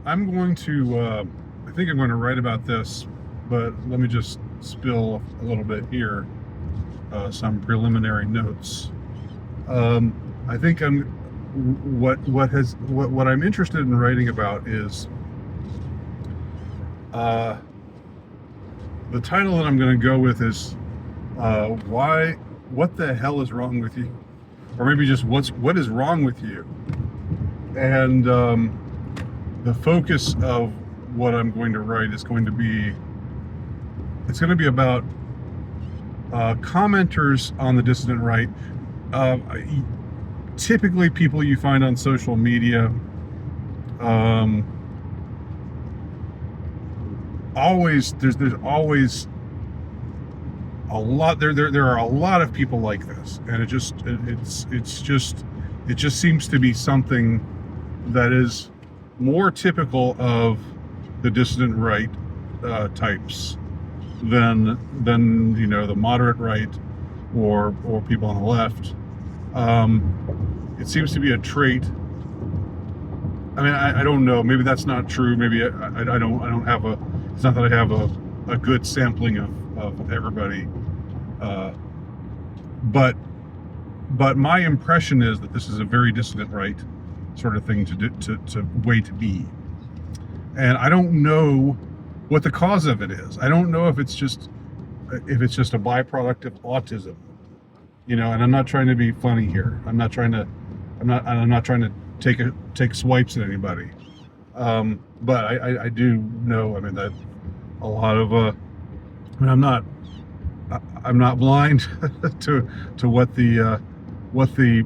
I'm going to, I think I'm going to write about this, but let me just spill a little bit here, some preliminary notes. I think what I'm interested in writing about is uh, the title that I'm going to go with is what the hell is wrong with you, or maybe just what is wrong with you, and the focus of what I'm going to write is going to be about commenters on the dissident right, uh, typically people you find on social media. Um, always there's always a lot there are a lot of people like this, and it just seems to be something that is more typical of the dissident right types than the moderate right or people on the left. It seems to be a trait. I mean, I don't know. Maybe that's not true. Maybe I don't have a. It's not that I have a good sampling of everybody. Uh, but my impression is that this is a very dissident right sort of thing to way to be. And I don't know what the cause of it is. I don't know if it's just a byproduct of autism. And I'm not trying to be funny here. I'm not trying to take swipes at anybody. But I do know, I mean, that a lot of I mean, I'm not blind to what the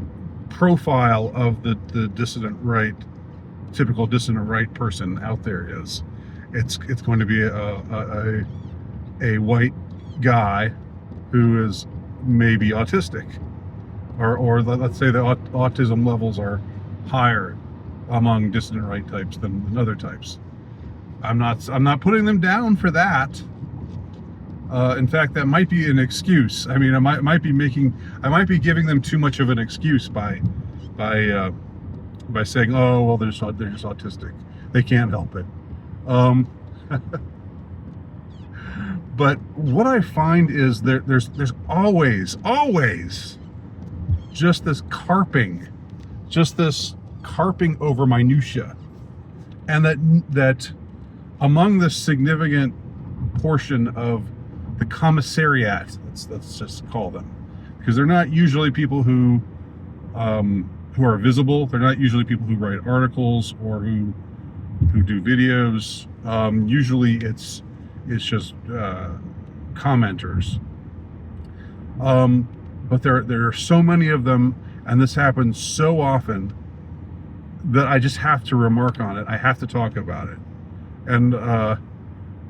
profile of the dissident right, typical dissident right person out there is. It's going to be a white guy who is maybe autistic, or let's say the autism levels are higher among dissident right types than other types. I'm not putting them down for that. In fact, that might be an excuse. I mean, I might be giving them too much of an excuse by saying, oh well, they're just autistic. They can't help it. But what I find is there's always just this carping over minutia, and that among the significant portion of the commissariat, let's just call them, because they're not usually people who are visible. They're not usually people who write articles or who do videos. Usually it's just commenters. But there are so many of them, and this happens so often that I just have to remark on it. I have to talk about it, and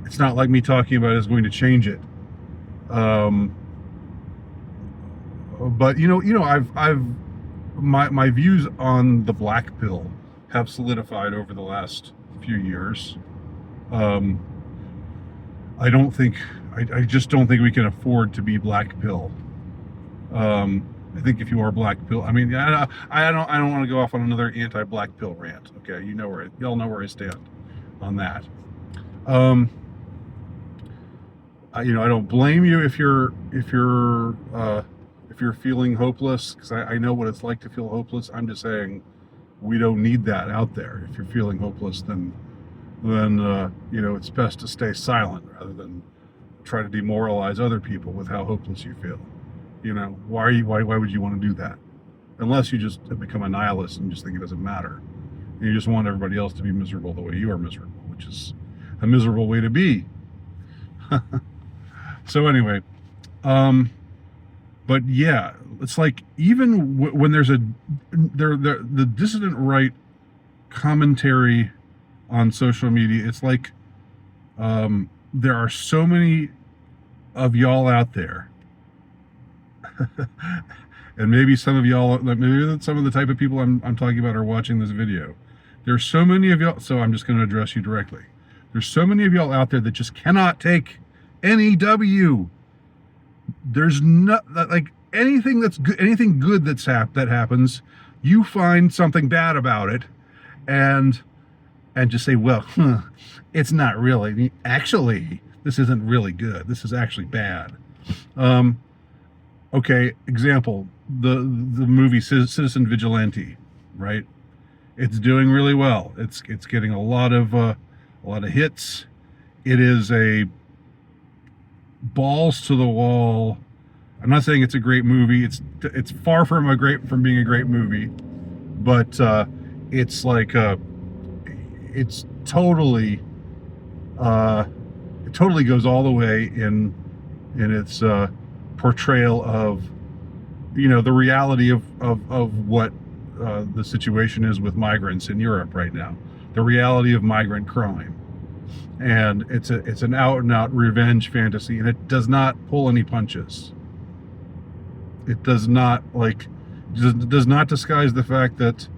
it's not like me talking about it is going to change it. But I've my views on the black pill have solidified over the last few years. I just don't think we can afford to be black pill. I think if you are black pill, I mean, I don't want to go off on another anti-black pill rant. Okay, y'all know where I stand on that. I don't blame you if you're feeling hopeless, because I know what it's like to feel hopeless. I'm just saying we don't need that out there. If you're feeling hopeless, then it's best to stay silent rather than try to demoralize other people with how hopeless you feel. Why would you want to do that? Unless you just become a nihilist and just think it doesn't matter. And you just want everybody else to be miserable the way you are miserable, which is a miserable way to be. So anyway, but yeah, it's like even when there's the dissident right commentary on social media, it's like there are so many of y'all out there. And maybe some of y'all, maybe some of the type of people I'm talking about are watching this video. There's so many of y'all, so I'm just going to address you directly. There's so many of y'all out there that just cannot take any W. There's not like anything that's good, anything good that happens, you find something bad about it, and and just say, well, it's not really. Actually, this isn't really good. This is actually bad. Okay, example, the movie Citizen Vigilante, right? It's doing really well. It's getting a lot of hits. It is a balls to the wall. I'm not saying it's a great movie. It's far from being a great movie, but it's like it's totally it totally goes all the way in its portrayal of, you know, the reality of what the situation is with migrants in Europe right now, the reality of migrant crime. And it's an out and out revenge fantasy, and it does not pull any punches. It does not does not disguise the fact that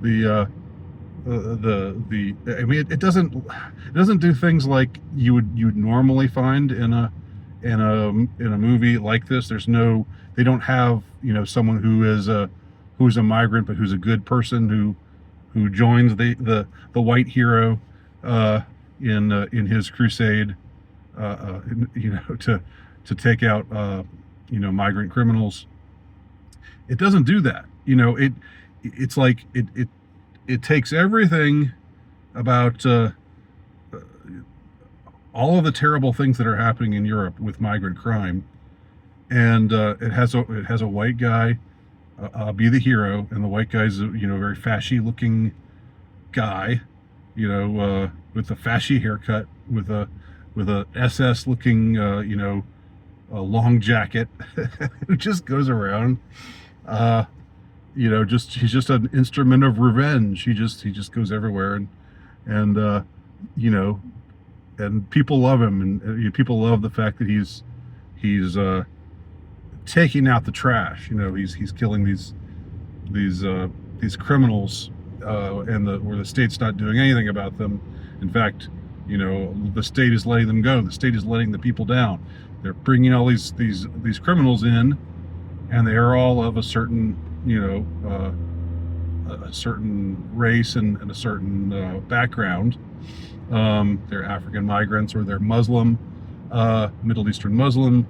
I mean, it doesn't do things like you'd normally find in a movie like this. They don't have, you know, someone who's a migrant but who's a good person who joins the white hero in his crusade, you know, to take out migrant criminals. It doesn't do that. You know, it's like it takes everything about all of the terrible things that are happening in Europe with migrant crime, and it has a white guy be the hero, and the white guy's a very fashy looking guy, with a fashy haircut, with a SS looking a long jacket, who just goes around. He's just an instrument of revenge. He just goes everywhere, and people love him, and people love the fact that he's taking out the trash. He's killing these criminals, where the state's not doing anything about them. In fact, the state is letting them go. The state is letting the people down. They're bringing all these criminals in, and they are all of a certain a certain race and a certain background. They're African migrants, or they're Muslim, Middle Eastern Muslim,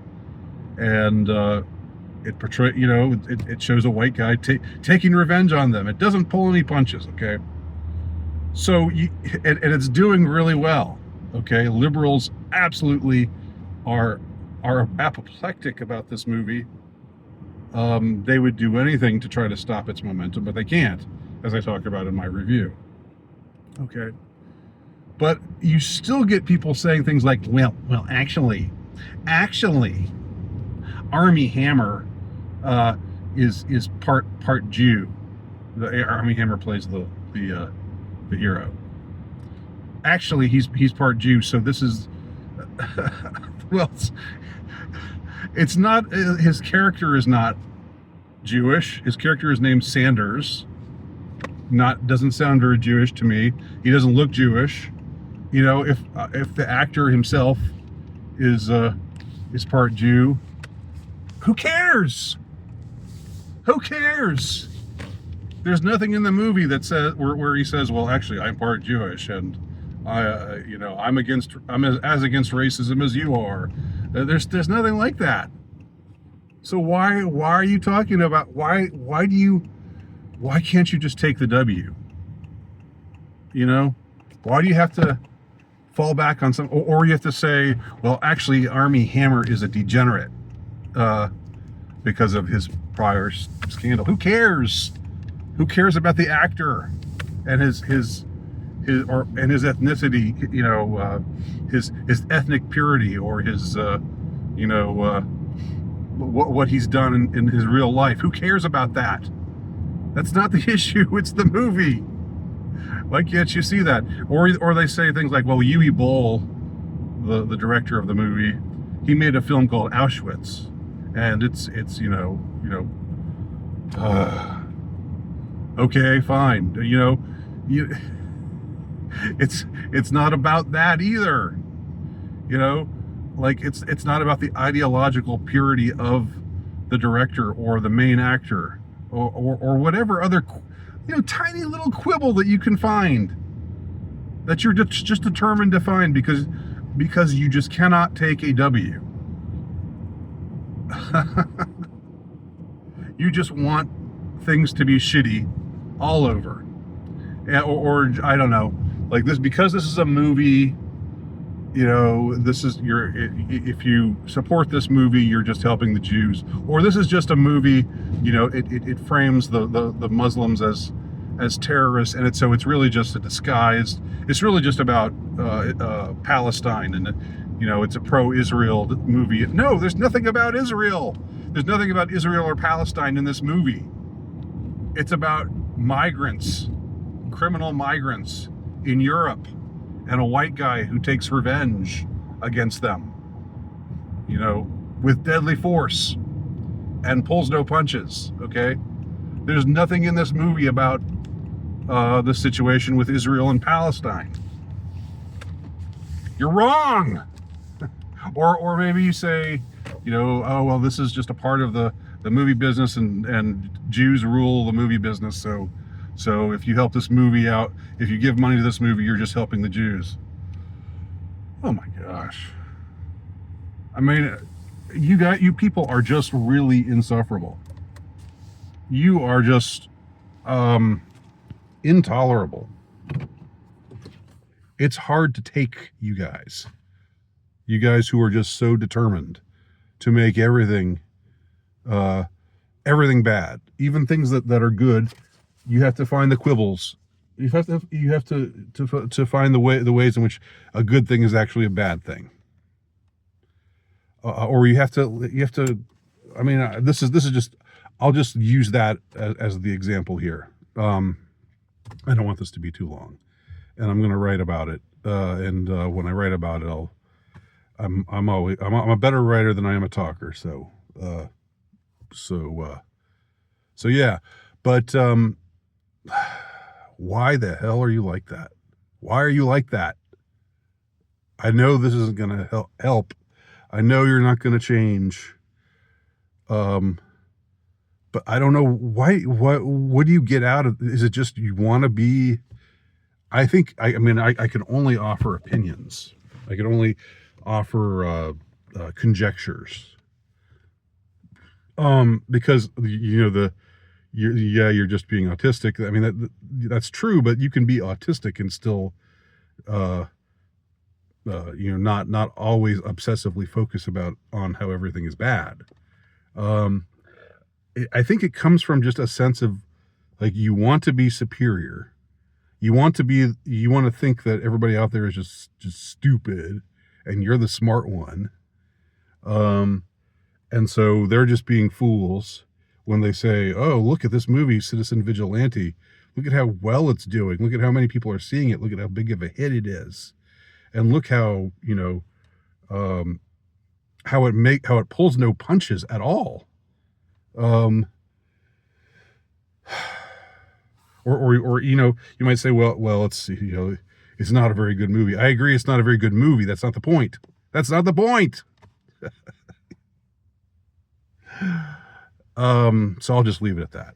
and it shows a white guy taking revenge on them. It doesn't pull any punches, okay? So and it's doing really well, okay? Liberals absolutely are apoplectic about this movie. They would do anything to try to stop its momentum, but they can't, as I talked about in my review. Okay. But you still get people saying things like, well, actually, Armie Hammer is part Jew. The Armie Hammer plays the hero. Actually, he's part Jew, so this is well, it's not, his character is not Jewish. His character is named Sanders. Doesn't sound very Jewish to me. He doesn't look Jewish. If the actor himself is part Jew, who cares? Who cares? There's nothing in the movie that says where he says, well, actually, I'm part Jewish, and I'm as against racism as you are. There's nothing like that. So why are you talking about why can't you just take the W? Why do you have to fall back on or you have to say, well, actually, Armie Hammer is a degenerate because of his prior scandal? Who cares? Who cares about the actor and his ethnicity? His ethnic purity, or his what he's done in his real life. Who cares about that? That's not the issue. It's the movie. Why can't you see that? Or they say things like, well, Uwe Boll, the director of the movie, he made a film called Auschwitz, and it's okay, fine. It's not about that either. It's not about the ideological purity of the director or the main actor or whatever other tiny little quibble that you can find. that you're just determined to find because you just cannot take a W. You just want things to be shitty all over. Or I don't know, like this, because this is a movie, you know, this is if you support this movie, you're just helping the Jews. Or this is just a movie, you know, it frames the Muslims as terrorists, and so it's really just a disguise. It's really just about Palestine, and you know, it's a pro-Israel movie. No, there's nothing about Israel. There's nothing about Israel or Palestine in this movie. It's about migrants, criminal migrants in Europe, and a white guy who takes revenge against them, you know, with deadly force and pulls no punches. Okay, there's nothing in this movie about the situation with Israel and Palestine. You're wrong. Or maybe you say, you know, oh well, this is just a part of the movie business, and Jews rule the movie business, so if you help this movie out, if you give money to this movie, you're just helping the Jews. Oh my gosh. I mean, you people are just really insufferable. You are just intolerable. It's hard to take you guys. You guys who are just so determined to make everything bad, even things that are good. You have to find the quibbles. You have to find the ways in which a good thing is actually a bad thing. Or you have to. I mean, this is just. I'll just use that as the example here. I don't want this to be too long, and I'm going to write about it. And when I write about it, I'm a better writer than I am a talker. So yeah, but why the hell are you like that? Why are you like that? I know this isn't going to help. I know you're not going to change. But I don't know why. What do you get out of? Is it just you want to be? I think I can only offer opinions. I can only offer conjectures. Because you know you're just being autistic. I mean that's true, but you can be autistic and still you know not always obsessively focus on how everything is bad. I think it comes from just a sense of like you want to be superior. You want to think that everybody out there is just stupid and you're the smart one. And so they're just being fools when they say, "Oh, look at this movie, Citizen Vigilante. Look at how well it's doing. Look at how many people are seeing it. Look at how big of a hit it is. And look how, you know, how it pulls no punches at all." Or you know, you might say, well, let's see, you know, it's not a very good movie. I agree, it's not a very good movie. That's not the point. That's not the point. So I'll just leave it at that.